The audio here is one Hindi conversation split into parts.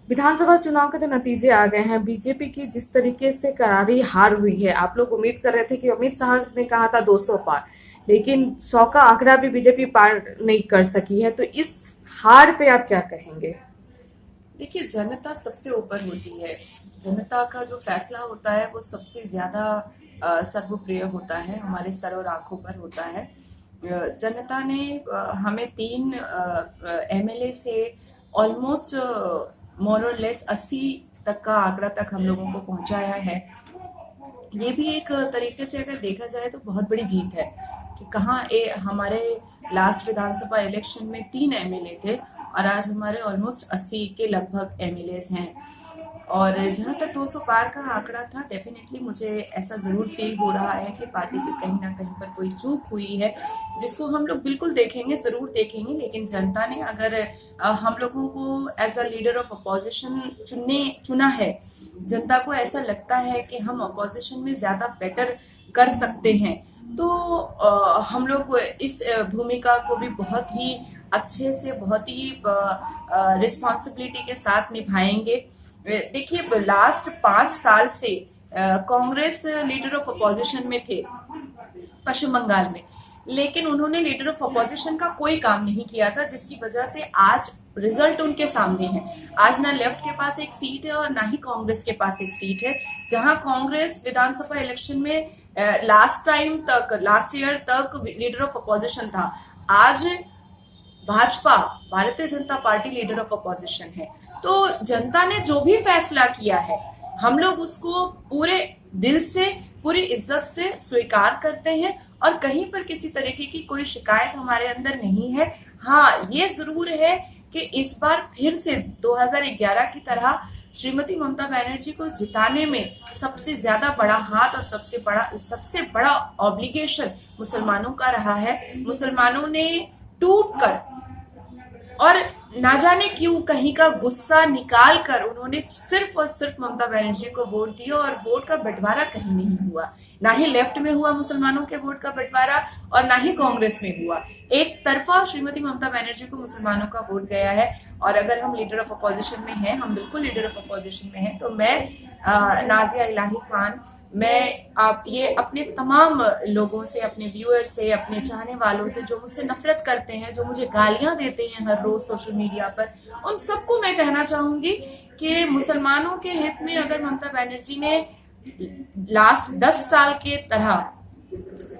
विधानसभा चुनाव के तो नतीजे आ गए हैं। बीजेपी की जिस तरीके से करारी हार हुई है, आप लोग उम्मीद कर रहे थे कि अमित शाह ने कहा था 200 पार, लेकिन 100 का आंकड़ा भी बीजेपी पार नहीं कर सकी है। तो इस हार पे आप क्या कहेंगे? देखिए, जनता सबसे ऊपर होती है। जनता का जो फैसला होता है वो सबसे ज्यादा सर्वप्रिय होता है, हमारे सर और आंखों पर होता है। जनता ने हमें 3 एमएलए से ऑलमोस्ट मोर और लेस 80 तक का आंकड़ा तक हम लोगों को पहुंचाया है। ये भी एक तरीके से अगर देखा जाए तो बहुत बड़ी जीत है कि कहाँ हमारे लास्ट विधानसभा इलेक्शन में 3 एमएलए थे और आज हमारे ऑलमोस्ट 80 के लगभग एमएलए हैं। और जहां तक 200 पार का आंकड़ा था, डेफिनेटली मुझे ऐसा जरूर फील हो रहा है कि पार्टी से कहीं ना कहीं पर कोई चूक हुई है, जिसको हम लोग बिल्कुल देखेंगे, जरूर देखेंगे। लेकिन जनता ने अगर हम लोगों को as a leader of opposition चुना है, जनता को ऐसा लगता है कि हम अपोजिशन में ज्यादा बेटर कर सकते हैं, तो हम लोग इस भूमिका को भी बहुत ही अच्छे से, बहुत ही रिस्पॉन्सिबिलिटी के साथ निभाएंगे। देखिए, लास्ट 5 साल से कांग्रेस लीडर ऑफ अपोजिशन में थे पश्चिम बंगाल में, लेकिन उन्होंने लीडर ऑफ अपोजिशन का कोई काम नहीं किया था, जिसकी वजह से आज रिजल्ट उनके सामने है। आज ना लेफ्ट के पास एक सीट है और ना ही कांग्रेस के पास एक सीट है। जहां कांग्रेस विधानसभा इलेक्शन में लास्ट ईयर तक लीडर ऑफ अपोजिशन था, आज Bhajpa, Bharatiya Janata party leader of opposition है। तो जनता ने जो भी फैसला किया है, हम लोग उसको पूरे दिल से, पूरी इज्जत से स्वीकार करते हैं और कहीं पर किसी तरीके की कोई शिकायत हमारे अंदर नहीं है। हाँ, ये जरूर है कि इस बार फिर से 2011 की तरह श्रीमती ममता बनर्जी को जिताने में सबसे ज्यादा बड़ा हाथ और सबसे बड़ा ऑब्लिगेशन मुसलमानों का रहा है। मुसलमानों ने टूट कर और ना जाने क्यों कहीं का गुस्सा निकाल कर उन्होंने सिर्फ और सिर्फ ममता बनर्जी को वोट दिया, और वोट का बंटवारा कहीं नहीं हुआ। ना ही लेफ्ट में हुआ मुसलमानों के वोट का बंटवारा और ना ही कांग्रेस में हुआ। एक तरफा श्रीमती ममता बनर्जी को मुसलमानों का वोट गया है। और अगर हम लीडर ऑफ अपोजिशन में हैं, हम बिल्कुल लीडर ऑफ अपोजिशन में हैं, तो मैं नाजिया इलाही खान, मैं आप ये अपने तमाम लोगों से, अपने व्यूअर्स से, अपने चाहने वालों से जो मुझसे नफरत करते हैं, जो मुझे गालियां देते हैं हर रोज सोशल मीडिया पर, उन सबको मैं कहना चाहूंगी कि मुसलमानों के हित में अगर ममता बनर्जी ने लास्ट 10 साल के तरह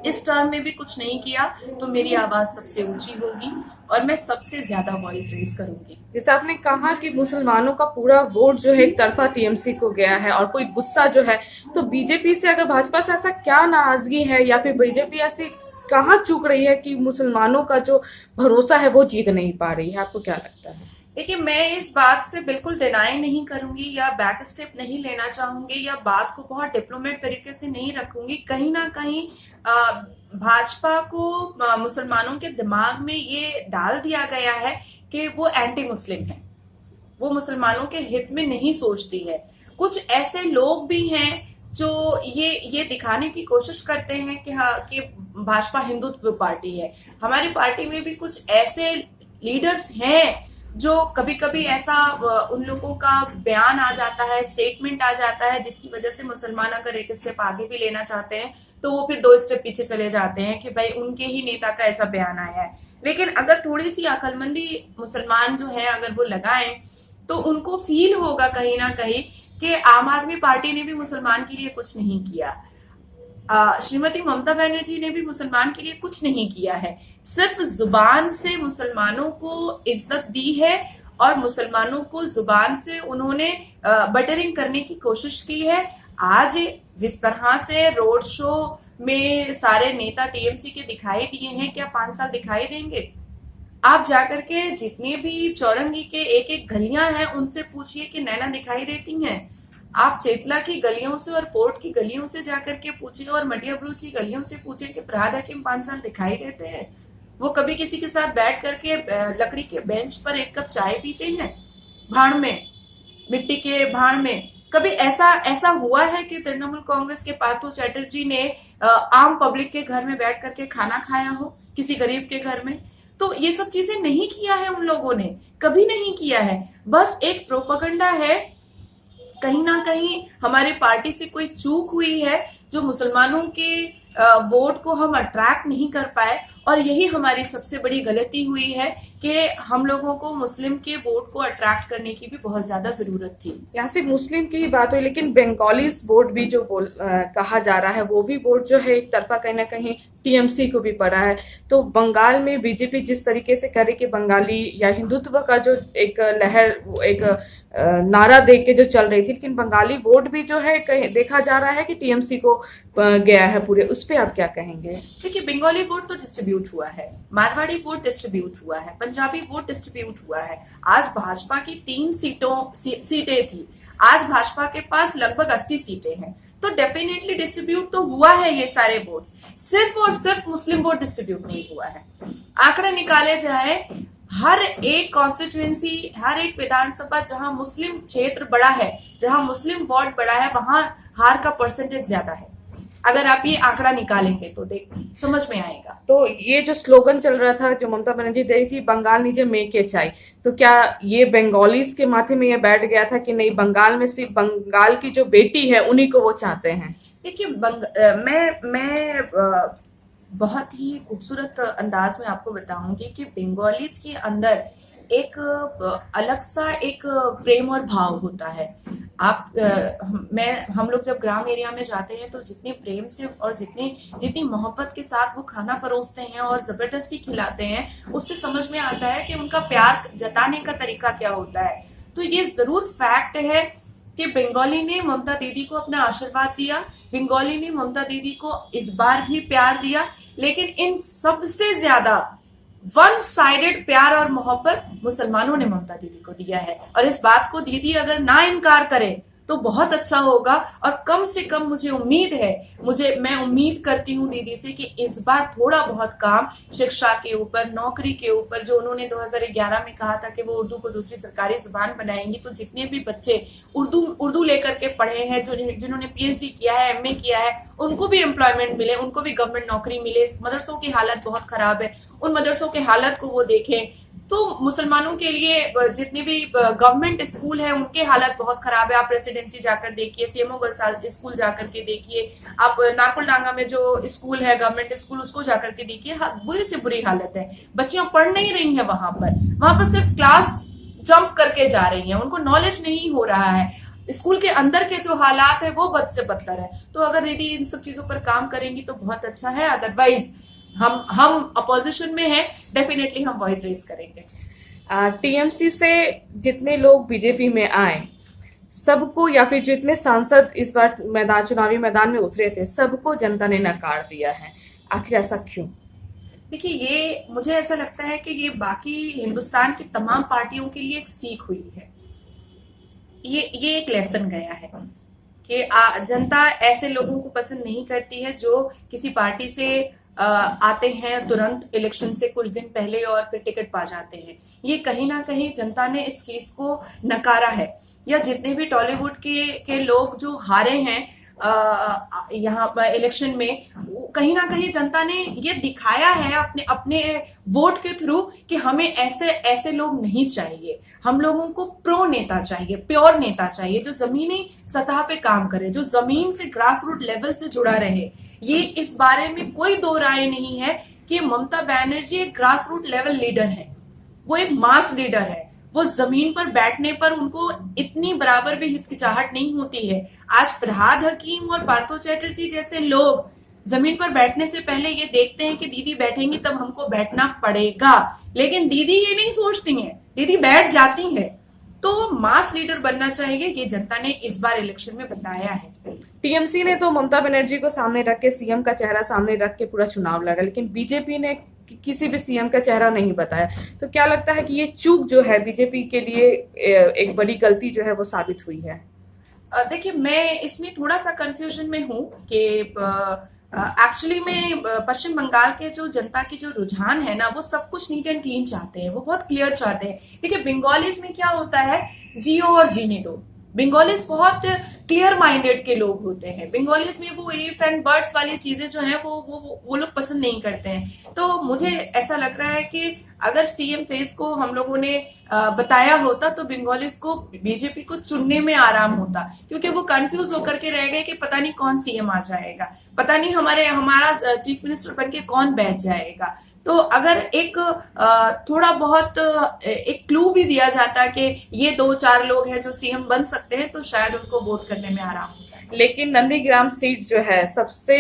इस टर्म में भी कुछ नहीं किया, तो मेरी आवाज सबसे ऊंची होगी और मैं सबसे ज्यादा वॉइस रेज करूंगी। जैसे आपने कहा कि मुसलमानों का पूरा वोट जो है एक तरफा टीएमसी को गया है और कोई गुस्सा जो है, तो बीजेपी से, अगर भाजपा से ऐसा क्या नाराजगी है या फिर बीजेपी ऐसी कहाँ चूक रही है कि मुसलमानों का जो भरोसा है वो जीत नहीं पा रही है? आपको क्या लगता है? देखिए, मैं इस बात से बिल्कुल डिनाई नहीं करूंगी या बैक स्टेप नहीं लेना चाहूंगी या बात को बहुत डिप्लोमेट तरीके से नहीं रखूंगी। कहीं ना कहीं भाजपा को मुसलमानों के दिमाग में ये डाल दिया गया है कि वो एंटी मुस्लिम है, वो मुसलमानों के हित में नहीं सोचती है। कुछ ऐसे लोग भी हैं जो ये दिखाने की कोशिश करते हैं कि हाँ, कि भाजपा हिंदुत्व पार्टी है। हमारी पार्टी में भी कुछ ऐसे लीडर्स हैं जो कभी कभी ऐसा उन लोगों का बयान आ जाता है, स्टेटमेंट आ जाता है, जिसकी वजह से मुसलमान अगर एक स्टेप आगे भी लेना चाहते हैं तो वो फिर 2 स्टेप पीछे चले जाते हैं कि भाई उनके ही नेता का ऐसा बयान आया है। लेकिन अगर थोड़ी सी अक्लमंदी मुसलमान जो है अगर वो लगाएं, तो उनको फील होगा कहीं ना कहीं कि आम आदमी पार्टी ने भी मुसलमान के लिए कुछ नहीं किया, श्रीमती ममता बनर्जी ने भी मुसलमान के लिए कुछ नहीं किया है। सिर्फ जुबान से मुसलमानों को इज्जत दी है और मुसलमानों को जुबान से उन्होंने बटरिंग करने की कोशिश की है। आज जिस तरह से रोड शो में सारे नेता टीएमसी के दिखाई दिए हैं, क्या 5 साल दिखाई देंगे? आप जाकर के जितने भी चौरंगी के एक एक गलियां हैं उनसे पूछिए कि नैना दिखाई देती हैं। आप चेतला की गलियों से और पोर्ट की गलियों से जाकर के पूछिए और मटिया ब्रूज की गलियों से पूछिए कि फरहाद हकीम 5 साल दिखाई देते हैं? वो कभी किसी के साथ बैठ करके लकड़ी के बेंच पर एक कप चाय पीते हैं भाड़ में, मिट्टी के भाड़ में? कभी ऐसा हुआ है कि तृणमूल कांग्रेस के पार्थो चैटर्जी ने आम पब्लिक के घर में बैठ करके खाना खाया हो, किसी गरीब के घर में? तो ये सब चीजें नहीं किया है उन लोगों ने, कभी नहीं किया है। बस एक प्रोपेगेंडा है, कहीं ना कहीं हमारी पार्टी से कोई चूक हुई है, जो मुसलमानों के वोट को हम अट्रैक्ट नहीं कर पाए, और यही हमारी सबसे बड़ी गलती हुई है कि हम लोगों को मुस्लिम के वोट को अट्रैक्ट करने की भी बहुत ज्यादा जरूरत थी। यहाँ सिर्फ मुस्लिम की ही बात हुई, लेकिन बंगालीज वोट भी जो कहा जा रहा है, वो भी वोट जो है एक तरफा कहीं ना कहीं टीएमसी को भी पड़ा है। तो बंगाल में बीजेपी जिस तरीके से करे कि बंगाली या हिंदुत्व का जो एक लहर, एक नारा दे के जो चल रही थी, लेकिन बंगाली वोट भी जो है देखा जा रहा है कि टीएमसी को गया है पूरे। उस पर आप क्या कहेंगे? देखिए, बंगाली वोट तो डिस्ट्रीब्यूट हुआ है, मारवाड़ी वोट डिस्ट्रीब्यूट हुआ है, पंजाबी वोट डिस्ट्रीब्यूट हुआ है। आज भाजपा की 3 सीटें थी, आज भाजपा के पास लगभग 80 सीटें हैं, तो डेफिनेटली डिस्ट्रीब्यूट तो हुआ है ये सारे वोट्स। सिर्फ और सिर्फ मुस्लिम वोट डिस्ट्रीब्यूट नहीं हुआ है। आंकड़े निकाले जाए, हर एक कॉन्स्टिट्यूएंसी, हर एक विधानसभा जहां मुस्लिम क्षेत्र बड़ा है, जहां मुस्लिम वार्ड बड़ा है, वहां हार का परसेंटेज ज्यादा है। अगर आप ये आंकड़ा निकालेंगे तो देख समझ में आएगा। तो ये जो स्लोगन चल रहा था, जो ममता बनर्जी दे रही थी, बंगाल नीचे मेके चाय, तो क्या ये बंगालीज के माथे में ये बैठ गया था कि नहीं, बंगाल में सिर्फ बंगाल की जो बेटी है उन्हीं को वो चाहते हैं? देखिए, मैं बहुत ही खूबसूरत अंदाज में आपको बताऊंगी कि बंगालीज के अंदर एक अलग सा एक प्रेम और भाव होता है। हम लोग जब ग्राम एरिया में जाते हैं तो जितने प्रेम से और जितनी मोहब्बत के साथ वो खाना परोसते हैं और जबरदस्ती खिलाते हैं, उससे समझ में आता है कि उनका प्यार जताने का तरीका क्या होता है। तो ये जरूर फैक्ट है कि बंगाली ने ममता दीदी को अपना आशीर्वाद दिया, बंगाली ने ममता दीदी को इस बार भी प्यार दिया, लेकिन इन सबसे ज्यादा वन साइडेड प्यार और मोहब्बत मुसलमानों ने ममता दीदी को दिया है। और इस बात को दीदी अगर ना इनकार करे तो बहुत अच्छा होगा। और कम से कम मुझे उम्मीद है, मैं उम्मीद करती हूँ दीदी से कि इस बार थोड़ा बहुत काम शिक्षा के ऊपर, नौकरी के ऊपर, जो उन्होंने 2011 में कहा था कि वो उर्दू को दूसरी सरकारी जुबान बनाएंगी, तो जितने भी बच्चे उर्दू लेकर के पढ़े हैं, जिन्होंने पीएचडी किया है, एमए किया है, उनको भी एम्प्लॉयमेंट मिले, उनको भी गवर्नमेंट नौकरी मिले। मदरसों की हालत बहुत खराब है, उन मदरसों की हालत को वो देखें। तो मुसलमानों के लिए जितने भी गवर्नमेंट स्कूल है उनके हालत बहुत खराब है। आप रेसिडेंसी जाकर देखिए, सीएमओ गर्ल्स स्कूल जाकर के देखिए, आप नाकुलडांगा में जो स्कूल है गवर्नमेंट स्कूल, उसको जाकर के देखिए, बुरी से बुरी हालत है। बच्चियां पढ़ नहीं रही हैं वहां पर सिर्फ क्लास जंप करके जा रही हैं, उनको नॉलेज नहीं हो रहा है। स्कूल के अंदर के जो हालात है वो बद से बदतर है। तो अगर दीदी इन सब चीजों पर काम करेंगी तो बहुत अच्छा है। अदरवाइज हम अपोजिशन में हैं, डेफिनेटली हम वॉइस रेज करेंगे। टीएमसी से जितने लोग बीजेपी में आए, सबको, या फिर जितने सांसद इस बार चुनावी मैदान में उतरे थे, सबको जनता ने नकार दिया है। आखिर ऐसा क्यों? देखिए, ये मुझे ऐसा लगता है कि ये बाकी हिंदुस्तान की तमाम पार्टियों के लिए एक सीख हुई है। ये एक लेसन गया है कि जनता ऐसे लोगों को पसंद नहीं करती है जो किसी पार्टी से आते हैं तुरंत इलेक्शन से कुछ दिन पहले और फिर टिकट पा जाते हैं। ये कहीं ना कहीं जनता ने इस चीज को नकारा है। या जितने भी टॉलीवुड के लोग जो हारे हैं यहाँ पर इलेक्शन में, कहीं ना कहीं जनता ने ये दिखाया है अपने वोट के थ्रू कि हमें ऐसे लोग नहीं चाहिए। हम लोगों को प्रो नेता चाहिए, प्योर नेता चाहिए, जो जमीनी सतह पे काम करे, जो जमीन से ग्रास रूट लेवल से जुड़ा रहे। ये इस बारे में कोई दो राय नहीं है कि ममता बनर्जी एक ग्रास रूट लेवल लीडर है, वो एक मास लीडर है। वो जमीन पर बैठने पर उनको इतनी बराबर भी हिचकिचाहट नहीं होती है। आज फरहाद हकीम और पार्थो चैटर्जी जैसे लोग जमीन पर बैठने से पहले ये देखते हैं कि दीदी बैठेंगी तब हमको बैठना पड़ेगा, लेकिन दीदी ये नहीं सोचती हैं, दीदी बैठ जाती हैं। तो मास लीडर बनना चाहिए, ये जनता ने इस बार इलेक्शन में बताया है। टीएमसी ने तो ममता बनर्जी को सामने रख के, सीएम का चेहरा सामने रख के पूरा चुनाव लड़ा, लेकिन बीजेपी ने किसी भी सीएम का चेहरा नहीं बताया। तो क्या लगता है कि ये चूक जो है बीजेपी के लिए एक बड़ी गलती जो है वो साबित हुई है? देखिए, मैं इसमें थोड़ा सा कंफ्यूजन में हूं कि एक्चुअली में पश्चिम बंगाल के जो जनता की जो रुझान है ना, वो सब कुछ नीट एंड क्लीन चाहते हैं, वो बहुत क्लियर चाहते हैं। देखिए, बंगालीज में क्या होता है, जियो और जीने दो। बंगालीज बहुत क्लियर माइंडेड के लोग होते हैं। बंगालीज में वो इफ एंड बट्स वाली चीजें जो हैं वो लोग पसंद नहीं करते हैं। तो मुझे ऐसा लग रहा है कि अगर सीएम फेस को हम लोगों ने बताया होता तो बंगालीज को बीजेपी को चुनने में आराम होता, क्योंकि वो कंफ्यूज होकर के रह गए कि पता नहीं कौन सीएम आ जाएगा, पता नहीं हमारा चीफ मिनिस्टर बनके कौन बैठ जाएगा। तो अगर एक थोड़ा बहुत एक क्लू भी दिया जाता कि ये 2-4 लोग हैं जो सीएम बन सकते हैं, तो शायद उनको वोट करने में आराम होता। लेकिन नंदीग्राम सीट जो है सबसे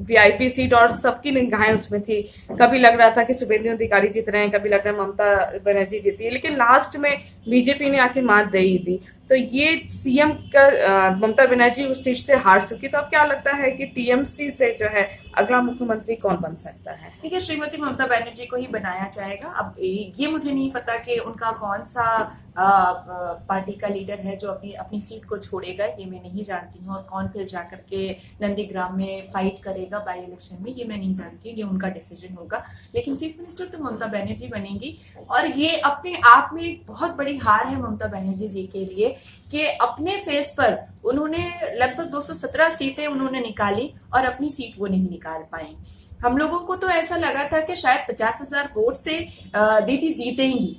वीआईपी सीट और सबकी निगाहें उसमें थी। कभी लग रहा था कि शुभेंदु अधिकारी जीत रहे हैं, कभी लग रहा है ममता बनर्जी जीती है, लेकिन लास्ट में बीजेपी ने आखिर मात दे ही दी। तो ये सीएम का ममता बनर्जी उस सीट से हार चुकी। तो अब क्या लगता है कि टीएमसी से जो है अगला मुख्यमंत्री कौन बन सकता है? देखिए, श्रीमती ममता बनर्जी को ही बनाया जाएगा। अब ये मुझे नहीं पता कि उनका कौन सा पार्टी का लीडर है जो अपनी सीट को छोड़ेगा, ये मैं नहीं जानती हूँ। और कौन फिर जाकर के नंदीग्राम में फाइट करेगा बाई इलेक्शन में, ये मैं नहीं जानती हूँ, ये उनका डिसीजन होगा। लेकिन चीफ मिनिस्टर तो ममता बनर्जी बनेंगी। और ये अपने आप में एक बहुत बड़ी हार है ममता बनर्जी जी के लिए कि अपने फेस पर उन्होंने लगभग 217 सीटें उन्होंने निकाली और अपनी सीट वो नहीं निकाल पाई। हम लोगों को तो ऐसा लगा था कि शायद 50,000 वोट से दीदी जीतेंगी,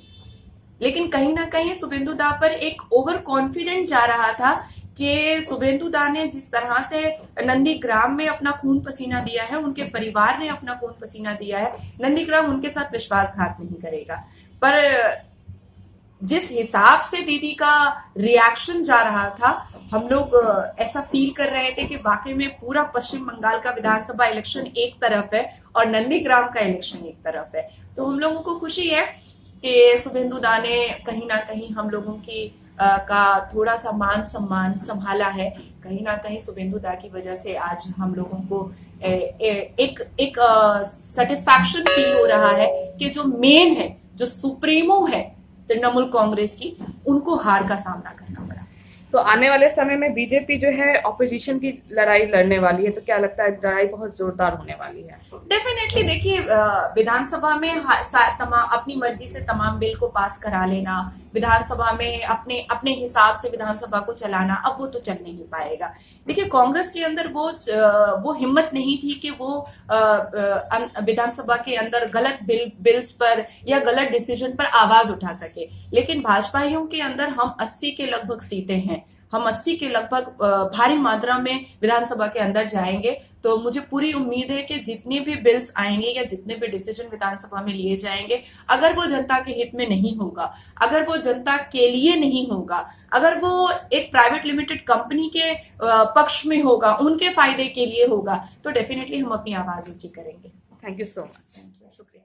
लेकिन कहीं ना कहीं शुभेंदु दा पर एक ओवर कॉन्फिडेंट जा रहा था कि शुभेंदु दा ने जिस तरह से नंदीग्राम में अपना खून पसीना दिया है, उनके परिवार ने अपना खून पसीना दिया है, नंदीग्राम उनके साथ विश्वासघात नहीं करेगा। पर जिस हिसाब से दीदी का रिएक्शन जा रहा था, हम लोग ऐसा फील कर रहे थे कि वाकई में पूरा पश्चिम बंगाल का विधानसभा इलेक्शन एक तरफ है और नंदीग्राम का इलेक्शन एक तरफ है। तो हम लोगों को खुशी है कि शुभेंदु दा ने कहीं ना कहीं हम लोगों की का थोड़ा सा मान सम्मान संभाला है। कहीं ना कहीं शुभेंदु दा की वजह से आज हम लोगों को एक सेटिस्फैक्शन फील हो रहा है कि जो मेन है, जो सुप्रीमो है तृणमूल कांग्रेस की, उनको हार का सामना करना पड़ा। तो आने वाले समय में बीजेपी जो है ऑपोजिशन की लड़ाई लड़ने वाली है, तो क्या लगता है लड़ाई बहुत जोरदार होने वाली है? डेफिनेटली। देखिए, विधानसभा में अपनी मर्जी से तमाम बिल को पास करा लेना, विधानसभा में अपने हिसाब से विधानसभा को चलाना, अब वो तो चल नहीं पाएगा। देखिए, कांग्रेस के अंदर वो हिम्मत नहीं थी कि वो विधानसभा के अंदर गलत बिल्स पर या गलत डिसीजन पर आवाज उठा सके। लेकिन भाजपाइयों के अंदर हम 80 के लगभग सीटें हैं, हम 80 के लगभग भारी मात्रा में विधानसभा के अंदर जाएंगे। तो मुझे पूरी उम्मीद है कि जितने भी बिल्स आएंगे या जितने भी डिसीजन विधानसभा में लिए जाएंगे, अगर वो जनता के हित में नहीं होगा, अगर वो जनता के लिए नहीं होगा, अगर वो एक प्राइवेट लिमिटेड कंपनी के पक्ष में होगा, उनके फायदे के लिए होगा, तो डेफिनेटली हम अपनी आवाज ऊंची करेंगे। Thank you so much. शुक्रिया।